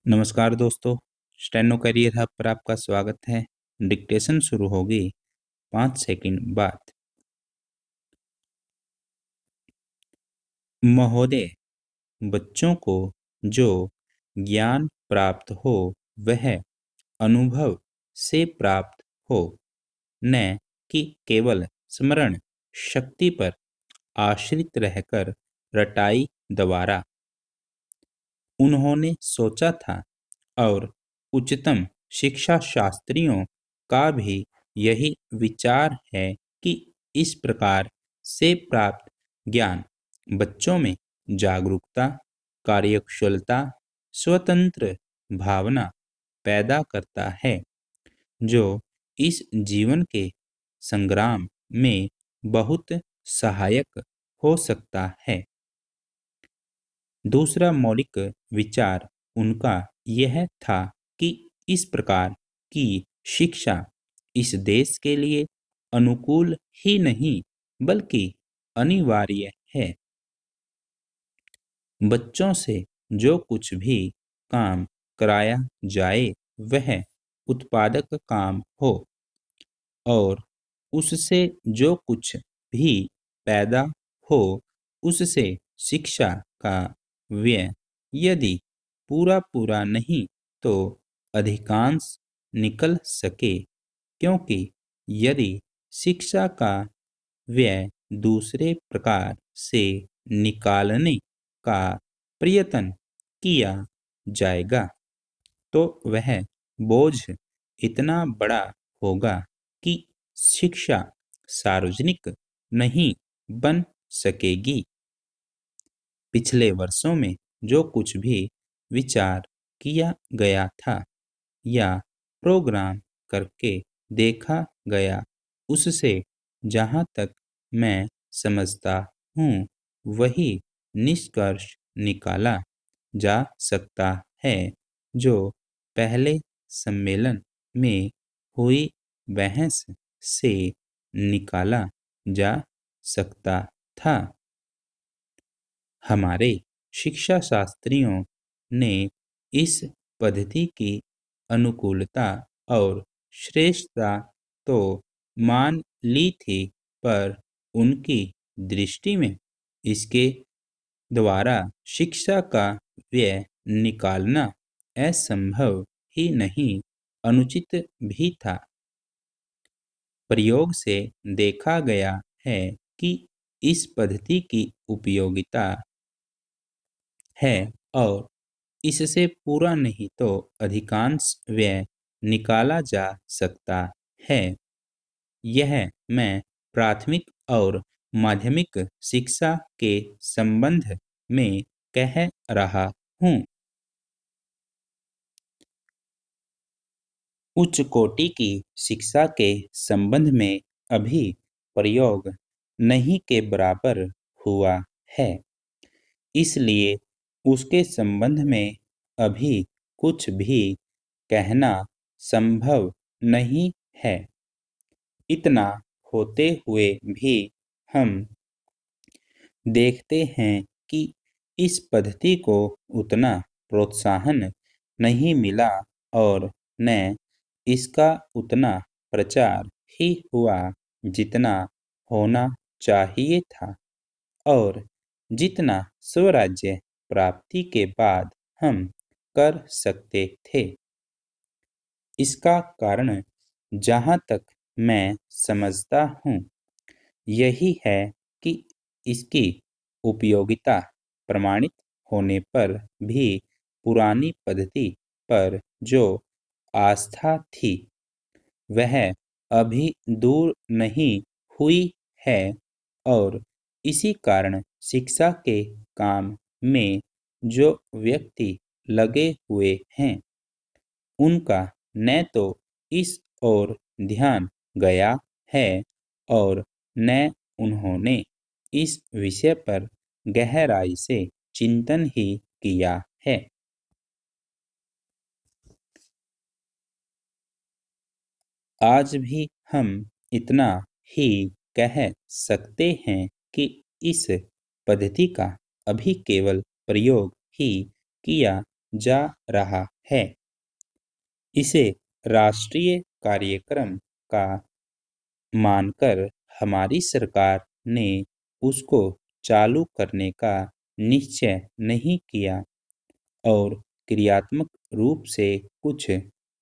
नमस्कार दोस्तों, steno career hub पर आपका स्वागत है। डिक्टेशन शुरू होगी 5 सेकंड बाद। महोदय, बच्चों को जो ज्ञान प्राप्त हो वह अनुभव से प्राप्त हो, न कि केवल स्मरण शक्ति पर आश्रित रहकर रटाई द्वारा। उन्होंने सोचा था और उच्चतम शिक्षा शास्त्रियों का भी यही विचार है कि इस प्रकार से प्राप्त ज्ञान बच्चों में जागरूकता, कार्यकुशलता, स्वतंत्र भावना पैदा करता है, जो इस जीवन के संग्राम में बहुत सहायक हो सकता है। दूसरा मौलिक विचार उनका यह था कि इस प्रकार की शिक्षा इस देश के लिए अनुकूल ही नहीं बल्कि अनिवार्य है। बच्चों से जो कुछ भी काम कराया जाए वह उत्पादक काम हो और उससे जो कुछ भी पैदा हो उससे शिक्षा का व्यय यदि पूरा पूरा नहीं तो अधिकांश निकल सके, क्योंकि यदि शिक्षा का व्यय दूसरे प्रकार से निकालने का प्रयत्न किया जाएगा तो वह बोझ इतना बड़ा होगा कि शिक्षा सार्वजनिक नहीं बन सकेगी। पिछले वर्षों में जो कुछ भी विचार किया गया था या प्रोग्राम करके देखा गया उससे जहाँ तक मैं समझता हूँ वही निष्कर्ष निकाला जा सकता है जो पहले सम्मेलन में हुई बहस से निकाला जा सकता था। हमारे शिक्षा शास्त्रियों ने इस पद्धति की अनुकूलता और श्रेष्ठता तो मान ली थी, पर उनकी दृष्टि में इसके द्वारा शिक्षा का व्यय निकालना असंभव ही नहीं, अनुचित भी था। प्रयोग से देखा गया है कि इस पद्धति की उपयोगिता है और इससे पूरा नहीं तो अधिकांश व्यय निकाला जा सकता है। यह मैं प्राथमिक और माध्यमिक शिक्षा के संबंध में कह रहा हूँ। उच्च कोटि की शिक्षा के संबंध में अभी प्रयोग नहीं के बराबर हुआ है, इसलिए उसके संबंध में अभी कुछ भी कहना संभव नहीं है। इतना होते हुए भी हम देखते हैं कि इस पद्धति को उतना प्रोत्साहन नहीं मिला और न इसका उतना प्रचार ही हुआ जितना होना चाहिए था और जितना स्वराज्य प्राप्ति के बाद हम कर सकते थे। इसका कारण जहाँ तक मैं समझता हूँ यही है कि इसकी उपयोगिता प्रमाणित होने पर भी पुरानी पद्धति पर जो आस्था थी वह अभी दूर नहीं हुई है और इसी कारण शिक्षा के काम में जो व्यक्ति लगे हुए हैं उनका न तो इस ओर ध्यान गया है और न उन्होंने इस विषय पर गहराई से चिंतन ही किया है। आज भी हम इतना ही कह सकते हैं कि इस पद्धति का अभी केवल प्रयोग ही किया जा रहा है। इसे राष्ट्रीय कार्यक्रम का मानकर हमारी सरकार ने उसको चालू करने का निश्चय नहीं किया और क्रियात्मक रूप से कुछ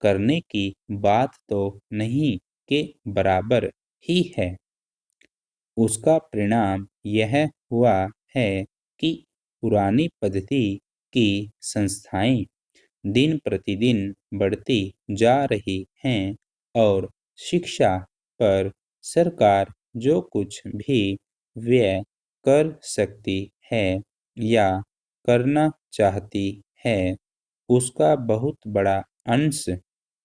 करने की बात तो नहीं के बराबर ही है। उसका परिणाम यह हुआ है कि पुरानी पद्धति की संस्थाएं दिन प्रतिदिन बढ़ती जा रही हैं और शिक्षा पर सरकार जो कुछ भी व्यय कर सकती है या करना चाहती है, उसका बहुत बड़ा अंश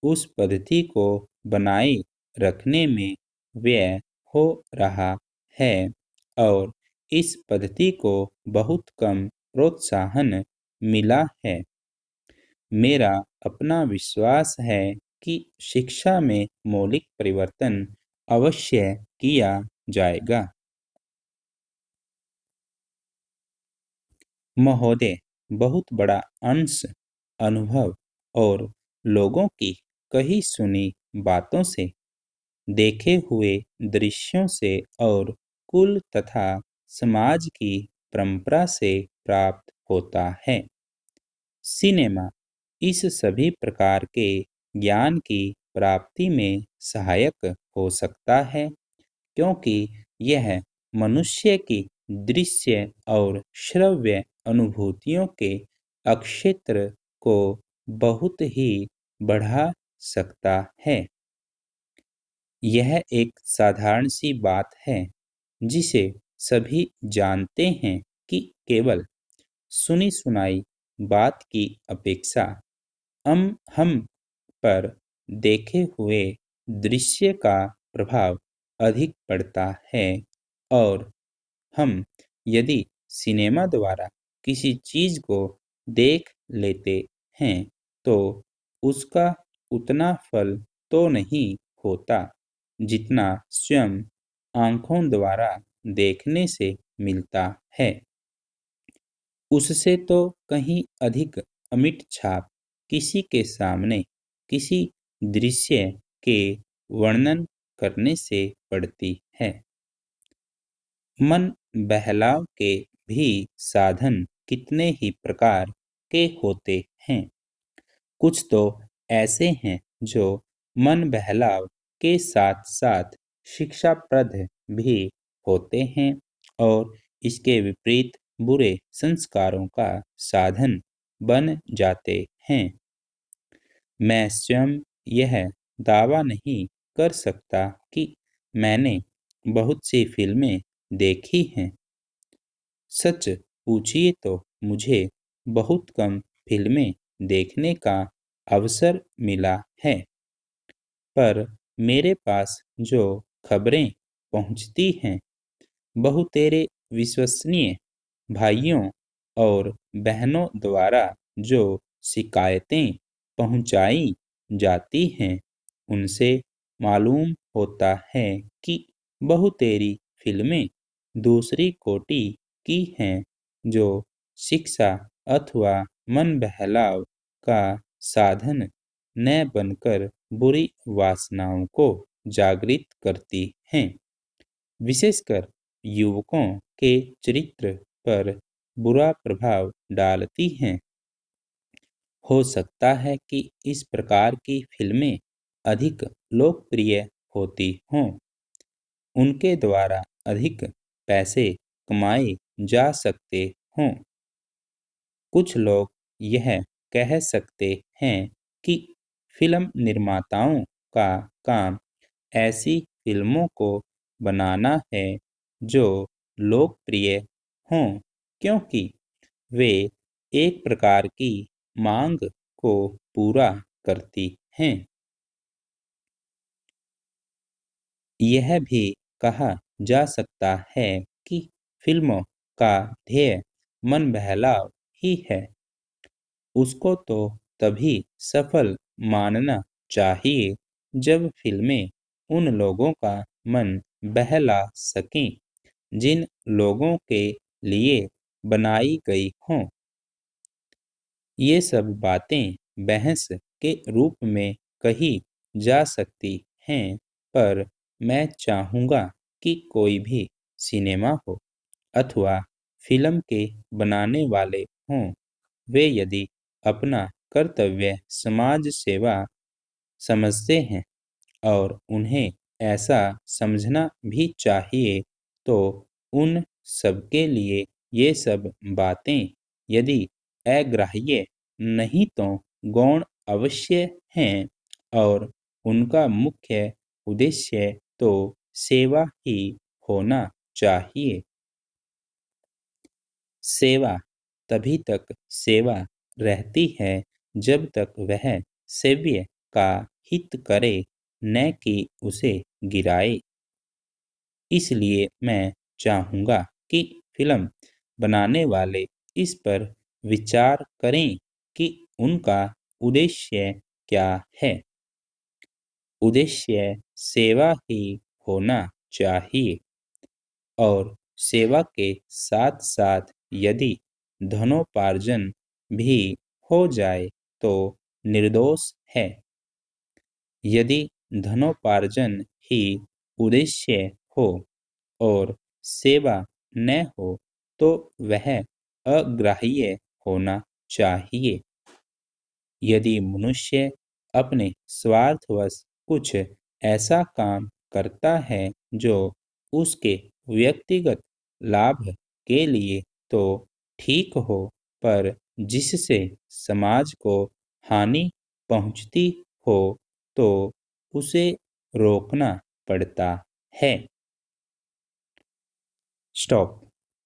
उस पद्धति को बनाए रखने में व्यय हो रहा है और इस पद्धति को बहुत कम प्रोत्साहन मिला है। मेरा अपना विश्वास है कि शिक्षा में मौलिक परिवर्तन अवश्य किया जाएगा। महोदय, बहुत बड़ा अंश अनुभव और लोगों की कही सुनी बातों से, देखे हुए दृश्यों से और कुल तथा समाज की परंपरा से प्राप्त होता है। सिनेमा इस सभी प्रकार के ज्ञान की प्राप्ति में सहायक हो सकता है क्योंकि यह मनुष्य की दृश्य और श्रव्य अनुभूतियों के क्षेत्र को बहुत ही बढ़ा सकता है। यह एक साधारण सी बात है जिसे सभी जानते हैं कि केवल सुनी सुनाई बात की अपेक्षा हम पर देखे हुए दृश्य का प्रभाव अधिक पड़ता है और हम यदि सिनेमा द्वारा किसी चीज को देख लेते हैं तो उसका उतना फल तो नहीं होता जितना स्वयं आंखों द्वारा देखने से मिलता है। उससे तो कहीं अधिक अमिट छाप किसी के सामने किसी दृश्य के वर्णन करने से पड़ती है। मन बहलाव के भी साधन कितने ही प्रकार के होते हैं। कुछ तो ऐसे हैं जो मन बहलाव के साथ साथ शिक्षाप्रद भी होते हैं और इसके विपरीत बुरे संस्कारों का साधन बन जाते हैं। मैं स्वयं यह दावा नहीं कर सकता कि मैंने बहुत सी फिल्में देखी हैं। सच पूछिए तो मुझे बहुत कम फिल्में देखने का अवसर मिला है, पर मेरे पास जो खबरें पहुंचती हैं, बहुतेरे विश्वसनीय भाइयों और बहनों द्वारा जो शिकायतें पहुंचाई जाती हैं, उनसे मालूम होता है कि बहुतेरी फिल्में दूसरी कोटि की हैं जो शिक्षा अथवा मन बहलाव का साधन न बनकर बुरी वासनाओं को जागृत करती हैं। विशेषकर युवकों के चरित्र पर बुरा प्रभाव डालती हैं। हो सकता है कि इस प्रकार की फिल्में अधिक लोकप्रिय होती हों, उनके द्वारा अधिक पैसे कमाए जा सकते हों। कुछ लोग यह कह सकते हैं कि फिल्म निर्माताओं का काम ऐसी फिल्मों को बनाना है जो लोकप्रिय हों क्योंकि वे एक प्रकार की मांग को पूरा करती हैं। यह भी कहा जा सकता है कि फिल्मों का ध्येय मन बहलाव ही है। उसको तो तभी सफल मानना चाहिए जब फिल्में उन लोगों का मन बहला सकें जिन लोगों के लिए बनाई गई हों। ये सब बातें बहस के रूप में कही जा सकती हैं, पर मैं चाहूँगा कि कोई भी सिनेमा हो अथवा फ़िल्म के बनाने वाले हों, वे यदि अपना कर्तव्य समाज सेवा समझते हैं और उन्हें ऐसा समझना भी चाहिए, तो उन सबके लिए ये सब बातें यदि अग्राह्य नहीं तो गौण अवश्य हैं और उनका मुख्य उद्देश्य तो सेवा ही होना चाहिए। सेवा तभी तक सेवा रहती है जब तक वह सेव्य का हित करे, न कि उसे गिराए। इसलिए मैं चाहूँगा कि फ़िल्म बनाने वाले इस पर विचार करें कि उनका उद्देश्य क्या है। उद्देश्य सेवा ही होना चाहिए और सेवा के साथ-साथ यदि धनोपार्जन भी हो जाए तो निर्दोष है। यदि धनोपार्जन ही उद्देश्य हो और सेवा न हो, तो वह अग्राह्य होना चाहिए। यदि मनुष्य अपने स्वार्थवश कुछ ऐसा काम करता है जो उसके व्यक्तिगत लाभ के लिए तो ठीक हो, पर जिससे समाज को हानि पहुँचती हो, तो उसे रोकना पड़ता है। स्टॉप।